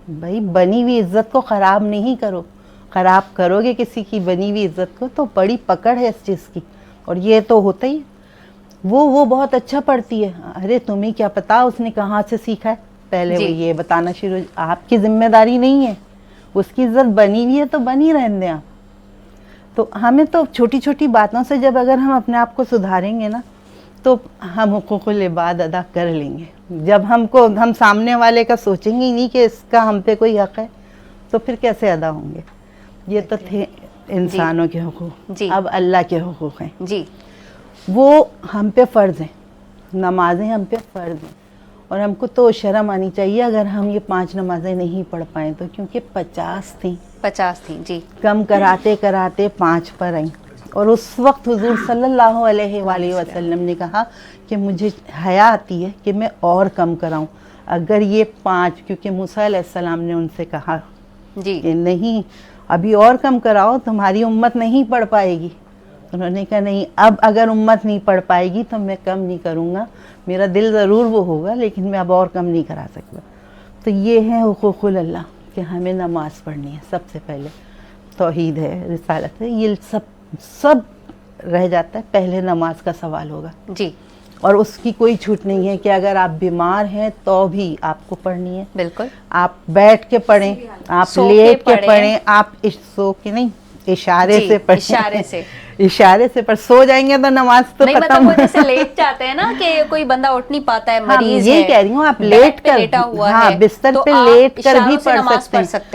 بھائی بنی ہوئی عزت کو خراب نہیں کرو. خراب کرو گے کسی کی بنی ہوئی عزت کو تو بڑی پکڑ ہے اس چیز کی. اور یہ تو ہوتا ہی. وہ بہت اچھا پڑھتی ہے. ارے تمہیں کیا پتا اس نے کہاں سے سیکھا ہے. پہلے وہ یہ بتانا شروع, آپ کی ذمہ داری نہیں ہے. اس کی عزت بنی ہوئی ہے تو بنی رہنے دیں آپ. تو ہمیں تو چھوٹی چھوٹی باتوں سے جب اگر ہم اپنے آپ کو سدھاریں گے نا تو ہم حقوق العباد ادا کر لیں گے. جب ہم سامنے والے کا سوچیں گے ہی نہیں کہ اس کا ہم پہ کوئی حق ہے تو پھر کیسے ادا ہوں گے. یہ تو تھے انسانوں کے حقوق. اب اللہ کے حقوق ہیں. جی. وہ ہم پہ فرض ہیں. نمازیں ہم پہ فرض ہیں. اور ہم کو تو شرم آنی چاہیے اگر ہم یہ 5 نمازیں نہیں پڑھ پائیں تو, کیونکہ 50 تھیں. 50 تھیں. جی. کم کراتے کراتے 5 پر آئیں. اور اس وقت حضور صلی اللہ علیہ وآلہ وسلم نے کہا کہ مجھے حیا آتی ہے کہ میں اور کم کراؤں. اگر یہ 5, کیونکہ موسیٰ علیہ السلام نے ان سے کہا کہ نہیں ابھی اور کم کراؤ, تمہاری امت نہیں پڑھ پائے گی. انہوں نے کہا نہیں, اب اگر امت نہیں پڑھ پائے گی تو میں کم نہیں کروں گا. میرا دل ضرور وہ ہوگا لیکن میں اب اور کم نہیں کرا سکتا. تو یہ ہے حقوق اللہ کہ ہمیں نماز پڑھنی ہے. سب سے پہلے توحید ہے, رسالت ہے, یہ سب رہ جاتا ہے. پہلے نماز کا سوال ہوگا. جی. اور اس کی کوئی چھوٹ نہیں ہے کہ اگر آپ بیمار ہیں تو بھی آپ کو پڑھنی ہے. بالکل. آپ بیٹھ کے پڑھیں, آپ لیٹ کے پڑھیں, آپ سو کے نہیں, اشارے سے پڑھیں. اشارے سے پر سو جائیں گے تو نماز تو نہیں, ختم. وہ جیسے لیٹ جاتے ہیں نا کہ کوئی بندہ اٹھ نہیں پاتا ہے, مریض ہے, یہی کہہ رہی ہوں, آپ لیٹ کر, لیٹا ہوا ہاں ہے, بستر پہ لیٹ کر بھی پڑھ سکتے ہیں.